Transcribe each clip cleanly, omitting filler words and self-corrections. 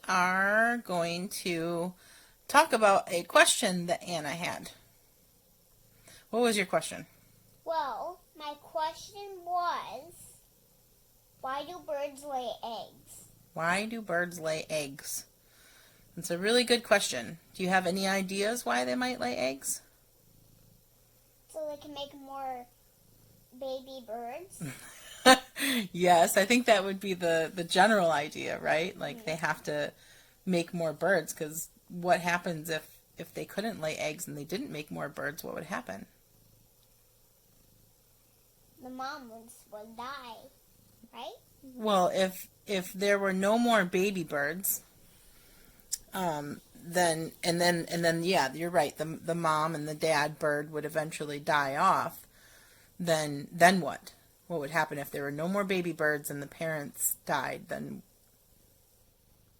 are going to talk about a question that Anna had. What was your question? Well, my question was, why do birds lay eggs? Why do birds lay eggs? It's a really good question. Do you have any ideas why they might lay eggs? So they can make more baby birds? Yes, I think that would be the general idea, right? Like they have to make more birds, because what happens if they couldn't lay eggs and they didn't make more birds? What would happen? The mom would die, right? Well, if there were no more baby birds, then yeah, you're right. The mom and the dad bird would eventually die off. Then what? What would happen if there were no more baby birds and the parents died? Then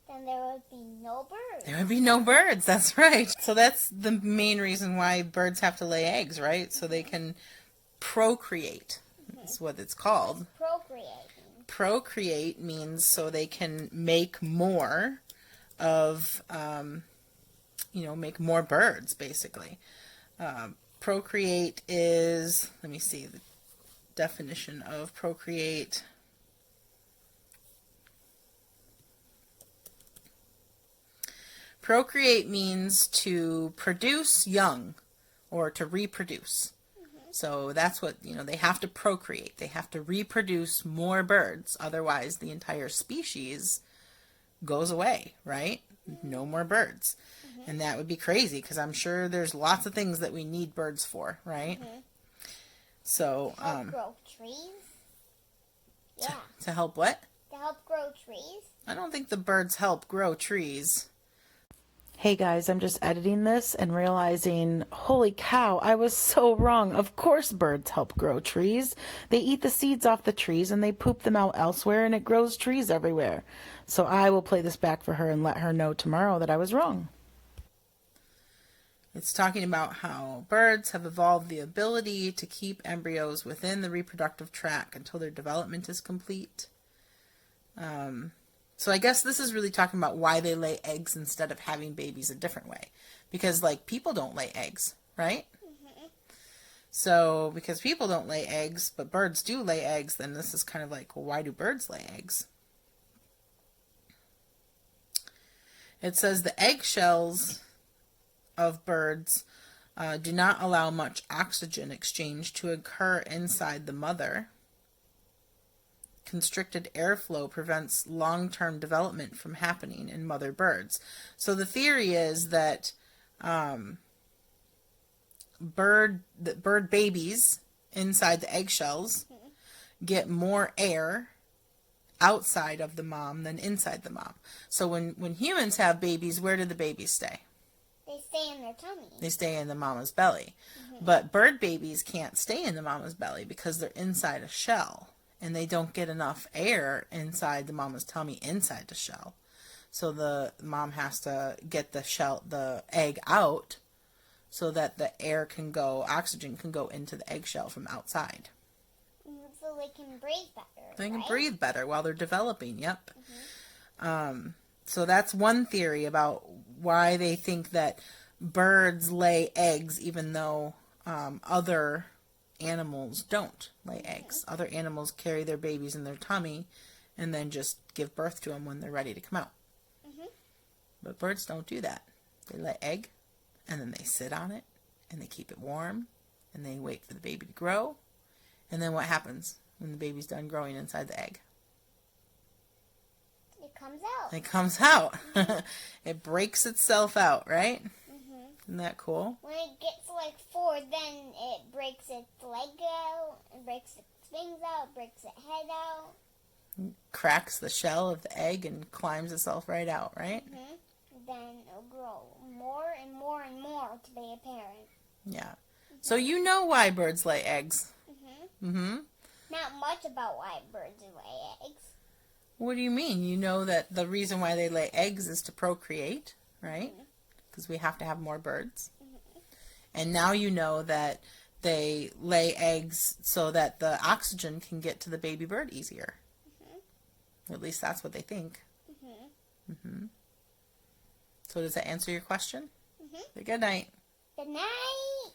there would be no birds. there would be no birds. That's right. So that's the main reason why birds have to lay eggs, right? So they can procreate. That's what it's called. Procreating. Procreate means so they can make more of, make more birds, basically. Procreate is, let me see the definition of procreate. Procreate means to produce young or to reproduce. So that's what, they have to procreate. They have to reproduce more birds. Otherwise, the entire species goes away, right? No more birds. And that would be crazy, because I'm sure there's lots of things that we need birds for, right? So, help grow trees? Yeah. To help what? To help grow trees? I don't think the birds help grow trees. Hey guys, I'm just editing this and realizing, holy cow, I was so wrong. Of course birds help grow trees. They eat the seeds off the trees and they poop them out elsewhere and it grows trees everywhere. So I will play this back for her and let her know tomorrow that I was wrong. It's talking about how birds have evolved the ability to keep embryos within the reproductive tract until their development is complete. So I guess this is really talking about why they lay eggs instead of having babies a different way. Because, people don't lay eggs, right? So, because people don't lay eggs, but birds do lay eggs, then this is kind of like, well, why do birds lay eggs? It says the eggshells of birds do not allow much oxygen exchange to occur inside the mother. Constricted airflow prevents long-term development from happening in mother birds. So the theory is that bird babies inside the eggshells get more air outside of the mom than inside the mom. So when humans have babies, where do the babies stay? They stay in their tummy. They stay in the mama's belly. But bird babies can't stay in the mama's belly because they're inside a shell. And they don't get enough air inside the mama's tummy inside the shell. So the mom has to get the egg out so that the oxygen can go into the eggshell from outside. So they can breathe better, They can right? breathe better while they're developing, yep. So that's one theory about why they think that birds lay eggs even though other animals don't lay eggs. Other animals carry their babies in their tummy and then just give birth to them when they're ready to come out. But birds don't do that. They lay egg and then they sit on it and they keep it warm and they wait for the baby to grow. And then what happens when the baby's done growing inside the egg? It comes out. It comes out. It breaks itself out, right? Isn't that cool? When it gets like 4, then it breaks its leg out, it breaks its wings out, breaks its head out. Cracks the shell of the egg and climbs itself right out, right? Then it'll grow more and more and more to be a parent. Yeah. So you know why birds lay eggs. Not much about why birds lay eggs. What do you mean? You know that the reason why they lay eggs is to procreate, right? Because we have to have more birds. And now you know that they lay eggs so that the oxygen can get to the baby bird easier. At least that's what they think. So does that answer your question? Mm-hmm. Good night. Good night.